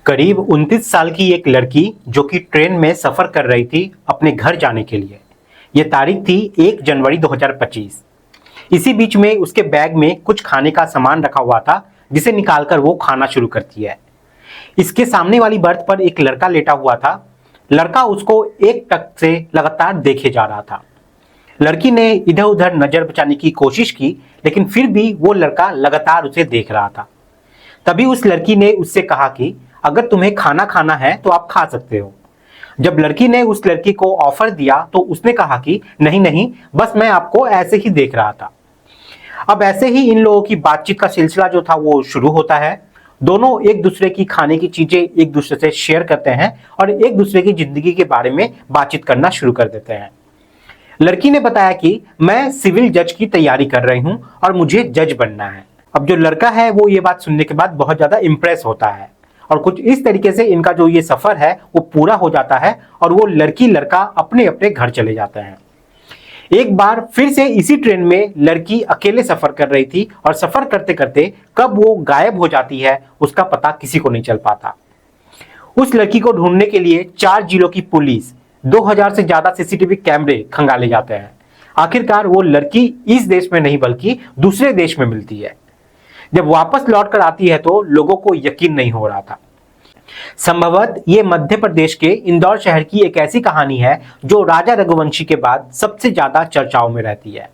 करीब 29 साल की एक लड़की जो कि ट्रेन में सफर कर रही थी अपने घर जाने के लिए। ये तारीख थी 1 जनवरी 2025। इसी बीच में उसके बैग में कुछ खाने का सामान रखा हुआ था जिसे निकालकर वो खाना शुरू करती है। इसके सामने वाली बर्थ पर एक लड़का लेटा हुआ था। लड़का उसको एक टक से लगातार देखे जा रहा था। लड़की ने इधर उधर नजर बचाने की कोशिश की, लेकिन फिर भी वो लड़का लगातार उसे देख रहा था। तभी उस लड़की ने उससे कहा कि अगर तुम्हें खाना खाना है तो आप खा सकते हो। जब लड़की ने उस लड़की को ऑफर दिया तो उसने कहा कि नहीं नहीं, बस मैं आपको ऐसे ही देख रहा था। अब ऐसे ही इन लोगों की बातचीत का सिलसिला जो था वो शुरू होता है। दोनों एक दूसरे की खाने की चीजें एक दूसरे से शेयर करते हैं और एक दूसरे की जिंदगी के बारे में बातचीत करना शुरू कर देते हैं। लड़की ने बताया कि मैं सिविल जज की तैयारी कर रही हूं और मुझे जज बनना है। अब जो लड़का है वो ये बात सुनने के बाद बहुत ज्यादा इंप्रेस होता है और कुछ इस तरीके से इनका जो ये सफर है वो पूरा हो जाता है और वो लड़की लड़का अपने अपने घर चले जाते हैं। एक बार फिर से इसी ट्रेन में लड़की अकेले सफर कर रही थी और सफर करते करते कब वो गायब हो जाती है उसका पता किसी को नहीं चल पाता। उस लड़की को ढूंढने के लिए 4 जिलों की पुलिस, 2000 से ज्यादा सीसीटीवी कैमरे खंगाले जाते हैं। आखिरकार वो लड़की इस देश में नहीं बल्कि दूसरे देश में मिलती है। जब वापस लौट कर आती है तो लोगों को यकीन नहीं हो रहा था। संभवतः ये मध्य प्रदेश के इंदौर शहर की एक ऐसी कहानी है जो राजा रघुवंशी के बाद सबसे ज्यादा चर्चाओं में रहती है।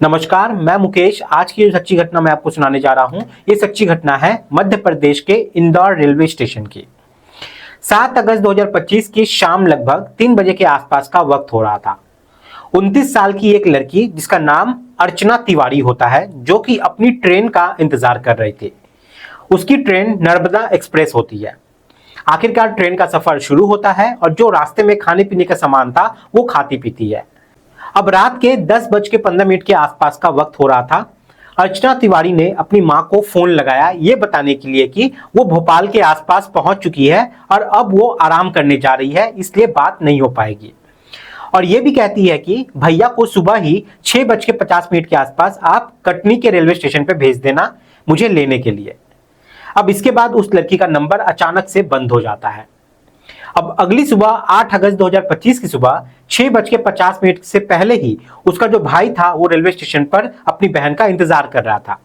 नमस्कार, मैं मुकेश। आज की जो सच्ची घटना मैं आपको सुनाने जा रहा हूं, ये सच्ची घटना है मध्य प्रदेश के इंदौर रेलवे स्टेशन की। 7 अगस्त 2025 की शाम लगभग 3 बजे के आसपास का वक्त हो रहा था। 29 साल की एक लड़की जिसका नाम अर्चना तिवारी होता है, जो कि अपनी ट्रेन का इंतजार कर रही थी। उसकी ट्रेन नर्मदा एक्सप्रेस होती है। आखिरकार ट्रेन का सफर शुरू होता है और जो रास्ते में खाने पीने का सामान था वो खाती पीती है। अब रात के 10:15 के आसपास का वक्त हो रहा था। अर्चना तिवारी ने अपनी मां को फोन लगाया ये बताने के लिए कि वो भोपाल के आसपास पहुंच चुकी है और अब वो आराम करने जा रही है, इसलिए बात नहीं हो पाएगी। और ये भी कहती है कि भैया को सुबह ही 6:50 के आसपास आप कटनी के रेलवे स्टेशन पे भेज देना मुझे लेने के लिए। अब इसके बाद उस लड़की का नंबर अचानक से बंद हो जाता है। अब अगली सुबह 8 अगस्त 2025 की सुबह 6:50 से पहले ही उसका जो भाई था वो रेलवे स्टेशन पर अपनी बहन का इंतजार कर रहा था।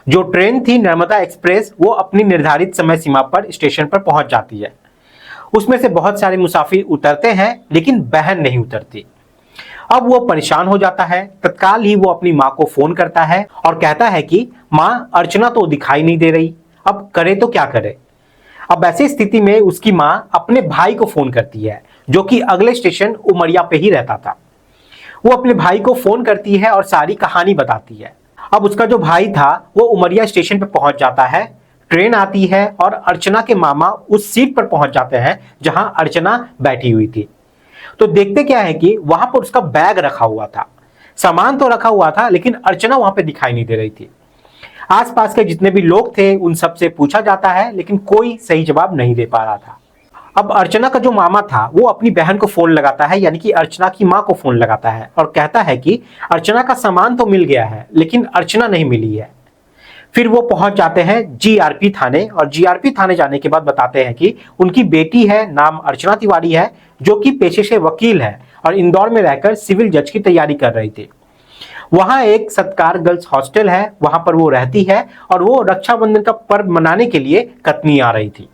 जो ट्रेन थी नर्मदा एक्सप्रेस, वो अपनी निर्धारित समय सीमा पर स्टेशन पर पहुंच जाती है। उसमें से बहुत सारे मुसाफिर उतरते हैं लेकिन बहन नहीं उतरती। अब वो परेशान हो जाता है। तत्काल ही वो अपनी माँ को फोन करता है और कहता है कि माँ, अर्चना तो दिखाई नहीं दे रही, अब करे तो क्या करे। अब ऐसी स्थिति में उसकी माँ अपने भाई को फोन करती है जो कि अगले स्टेशन उमरिया पे ही रहता था। वो अपने भाई को फोन करती है और सारी कहानी बताती है। अब उसका जो भाई था वो उमरिया स्टेशन पे पहुंच जाता है। ट्रेन आती है और अर्चना के मामा उस सीट पर पहुंच जाते हैं जहां अर्चना बैठी हुई थी। तो देखते क्या है कि वहां पर उसका बैग रखा हुआ था। सामान तो रखा हुआ था लेकिन अर्चना वहां पे दिखाई नहीं दे रही थी। आसपास के जितने भी लोग थे उन सब से पूछा जाता है लेकिन कोई सही जवाब नहीं दे पा रहा था। अब अर्चना का जो मामा था वो अपनी बहन को फोन लगाता है, यानी कि अर्चना की मां को फोन लगाता है और कहता है कि अर्चना का सामान तो मिल गया है लेकिन अर्चना नहीं मिली है। फिर वो पहुंच जाते हैं जीआरपी थाने और जीआरपी थाने जाने के बाद बताते हैं कि उनकी बेटी है, नाम अर्चना तिवारी है, जो कि पेशे से वकील है और इंदौर में रहकर सिविल जज की तैयारी कर रही थी। वहां एक सत्कार गर्ल्स हॉस्टल है, वहां पर वो रहती है और वो रक्षाबंधन का पर्व मनाने के लिए कटनी आ रही थी।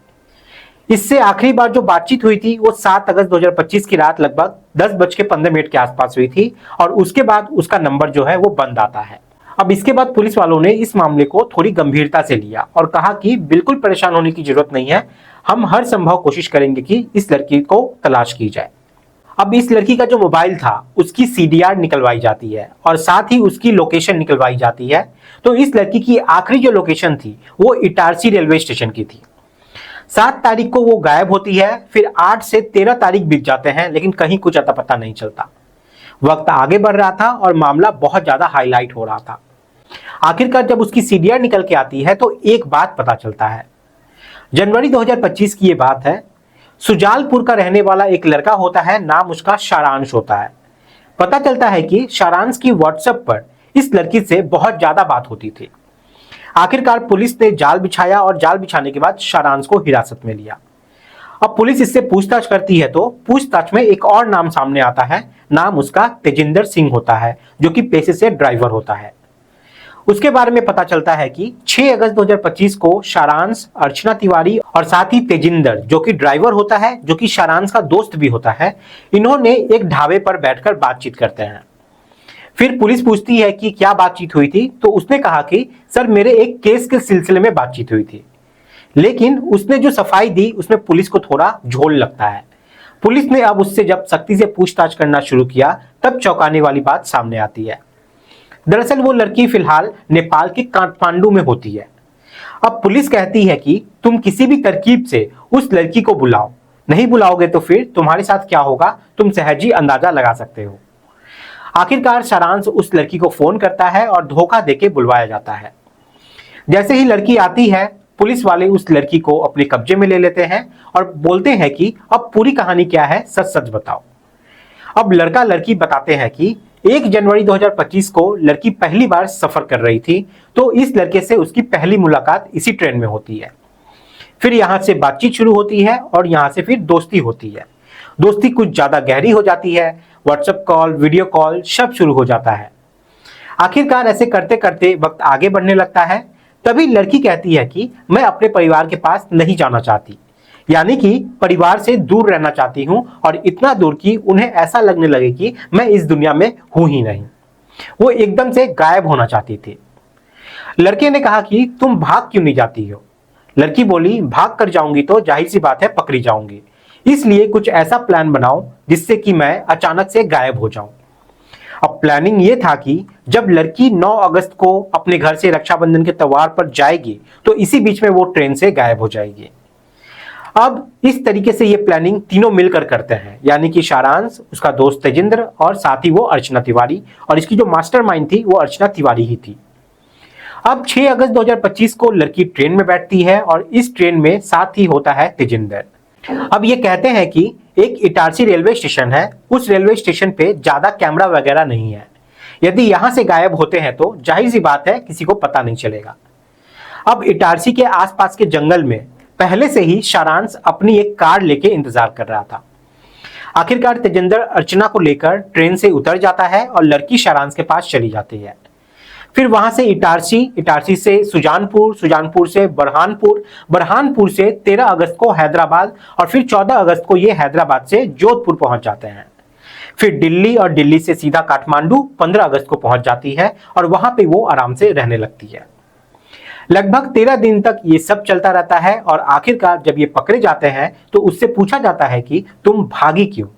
इससे आखिरी बार जो बातचीत हुई थी वो 7 अगस्त 2025 की रात लगभग 10:15 के आसपास हुई थी और उसके बाद उसका नंबर जो है वो बंद आता है। अब इसके बाद पुलिस वालों ने इस मामले को थोड़ी गंभीरता से लिया और कहा कि बिल्कुल परेशान होने की जरूरत नहीं है, हम हर संभव कोशिश करेंगे कि इस लड़की को तलाश की जाए। अब इस लड़की का जो मोबाइल था उसकी सीडीआर निकलवाई जाती है और साथ ही उसकी लोकेशन निकलवाई जाती है। तो इस लड़की की आखिरी जो लोकेशन थी वो इटारसी रेलवे स्टेशन की थी। 7 तारीख को वो गायब होती है। फिर 8 से 13 तारीख बीत जाते हैं लेकिन कहीं कुछ अता पता नहीं चलता। वक्त आगे बढ़ रहा था और मामला बहुत ज्यादा हाईलाइट हो रहा था। आखिरकार जब उसकी सीडीआर निकल के आती है तो एक बात पता चलता है। जनवरी 2025 की ये बात है। सुजालपुर का रहने वाला एक लड़का होता है, नाम उसका सारांश होता है। पता चलता है कि सारांश की व्हाट्सएप पर इस लड़की से बहुत ज्यादा बात होती थी। आखिरकार पुलिस ने जाल बिछाया और जाल बिछाने के बाद सारांश को हिरासत में लिया। अब पुलिस इससे पूछताछ करती है तो पूछताछ में एक और नाम सामने आता है। नाम उसका तेजिंदर सिंह होता है, जो कि पेशे से ड्राइवर होता है। उसके बारे में पता चलता है कि 6 अगस्त 2025 को सारांश, अर्चना तिवारी और साथ ही तेजिंदर, जो कि ड्राइवर होता है, जो कि सारांश का दोस्त भी होता है, इन्होंने एक ढाबे पर बैठकर बातचीत करते हैं। फिर पुलिस पूछती है कि क्या बातचीत हुई थी, तो उसने कहा कि सर मेरे एक केस के सिलसिले में बातचीत हुई थी। लेकिन उसने जो सफाई दी उसमें पुलिस को थोड़ा झोल लगता है। पुलिस ने अब उससे जब सख्ती से पूछताछ करना शुरू किया तब चौंकाने वाली बात सामने आती है। दरअसल वो लड़की फिलहाल नेपाल के काठमांडू में होती है। अब पुलिस कहती है कि तुम किसी भी तरकीब से उस लड़की को बुलाओ, नहीं बुलाओगे तो फिर तुम्हारे साथ क्या होगा तुम सहज ही अंदाजा लगा सकते हो। आखिरकार सारांश उस लड़की को फोन करता है और धोखा देके बुलवाया जाता है। जैसे ही लड़की आती है, पुलिस वाले उस लड़की को अपने कब्जे में ले लेते हैं और बोलते हैं कि अब पूरी कहानी क्या है, सच सच बताओ। अब लड़का लड़की बताते हैं कि 1 जनवरी 2025 को लड़की पहली बार सफर कर रही थी, तो इस लड़के से उसकी पहली मुलाकात इसी ट्रेन में होती है। फिर यहां से बातचीत शुरू होती है और यहां से फिर दोस्ती होती है। दोस्ती कुछ ज्यादा गहरी हो जाती है, व्हाट्सएप कॉल, वीडियो कॉल सब शुरू हो जाता है। आखिरकार ऐसे करते करते वक्त आगे बढ़ने लगता है। तभी लड़की कहती है कि मैं अपने परिवार के पास नहीं जाना चाहती, यानी कि परिवार से दूर रहना चाहती हूं, और इतना दूर कि उन्हें ऐसा लगने लगे कि मैं इस दुनिया में हूं ही नहीं। वो एकदम से गायब होना चाहती थी। लड़के ने कहा कि तुम भाग क्यों नहीं जाती हो। लड़की बोली भाग कर जाऊंगी तो जाहिर सी बात है पकड़ी जाऊंगी, इसलिए कुछ ऐसा प्लान बनाओ जिससे कि मैं अचानक से गायब हो जाऊं। अब प्लानिंग ये था कि जब लड़की 9 अगस्त को अपने घर से रक्षाबंधन के त्योहार पर जाएगी तो इसी बीच में वो ट्रेन से गायब हो जाएगी। अब इस तरीके से ये प्लानिंग तीनों मिलकर करते हैं, यानी कि सारांश, उसका दोस्त तेजिंदर और साथ ही वो अर्चना तिवारी, और इसकी जो मास्टरमाइंड थी वो अर्चना तिवारी ही थी। अब 6 अगस्त 2025 को लड़की ट्रेन में बैठती है और इस ट्रेन में साथ ही होता है तेजिंदर। अब ये कहते हैं कि एक इटारसी रेलवे स्टेशन है, उस रेलवे स्टेशन पे ज्यादा कैमरा वगैरह नहीं है। यदि यहां से गायब होते हैं तो जाहिर सी बात है किसी को पता नहीं चलेगा। अब इटारसी के आसपास के जंगल में पहले से ही सारांश अपनी एक कार लेके इंतजार कर रहा था। आखिरकार तेजिंदर अर्चना को लेकर ट्रेन से उतर जाता है और लड़की सारांश के पास चली जाती है। फिर वहां से इटारसी से सुजानपुर, सुजानपुर से बुरहानपुर, बुरहानपुर से 13 अगस्त को हैदराबाद, और फिर 14 अगस्त को ये हैदराबाद से जोधपुर पहुंच जाते हैं। फिर दिल्ली, और दिल्ली से सीधा काठमांडू 15 अगस्त को पहुंच जाती है और वहां पे वो आराम से रहने लगती है। लगभग 13 दिन तक ये सब चलता रहता है और आखिरकार जब ये पकड़े जाते हैं तो उससे पूछा जाता है कि तुम भागी क्यों,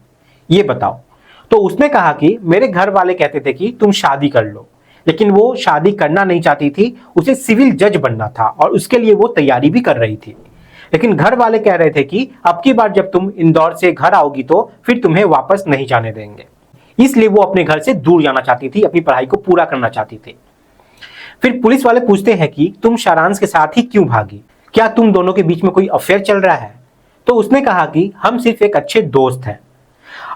ये बताओ। तो उसने कहा कि मेरे घर वाले कहते थे कि तुम शादी कर लो, लेकिन वो शादी करना नहीं चाहती थी, उसे सिविल जज बनना था और उसके लिए वो तैयारी भी कर रही थी। लेकिन घर वाले कह रहे थे कि अब की बार जब तुम इंदौर से घर आओगी तो फिर तुम्हें वापस नहीं जाने देंगे, इसलिए वो अपने घर से दूर जाना चाहती थी, अपनी पढ़ाई को पूरा करना चाहती थी। फिर पुलिस वाले पूछते हैं कि तुम सारांश के साथ ही क्यों भागी, क्या तुम दोनों के बीच में कोई अफेयर चल रहा है। तो उसने कहा कि हम सिर्फ एक अच्छे दोस्त हैं।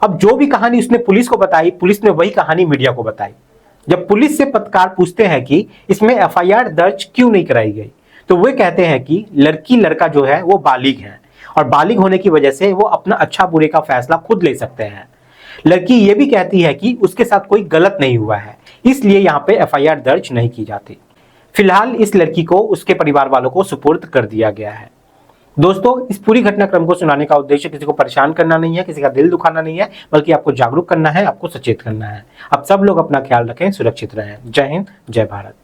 अब जो भी कहानी उसने पुलिस को बताई, पुलिस ने वही कहानी मीडिया को बताई। जब पुलिस से पत्रकार पूछते हैं कि इसमें एफआईआर दर्ज क्यों नहीं कराई गई, तो वे कहते हैं कि लड़की लड़का जो है वो बालिग है और बालिग होने की वजह से वो अपना अच्छा बुरे का फैसला खुद ले सकते हैं। लड़की ये भी कहती है कि उसके साथ कोई गलत नहीं हुआ है, इसलिए यहाँ पे एफआईआर दर्ज नहीं की जाती। फिलहाल इस लड़की को उसके परिवार वालों को सुपुर्द कर दिया गया है। दोस्तों, इस पूरी घटनाक्रम को सुनाने का उद्देश्य किसी को परेशान करना नहीं है, किसी का दिल दुखाना नहीं है, बल्कि आपको जागरूक करना है, आपको सचेत करना है। आप सब लोग अपना ख्याल रखें, सुरक्षित रहें। जय हिंद, जय भारत।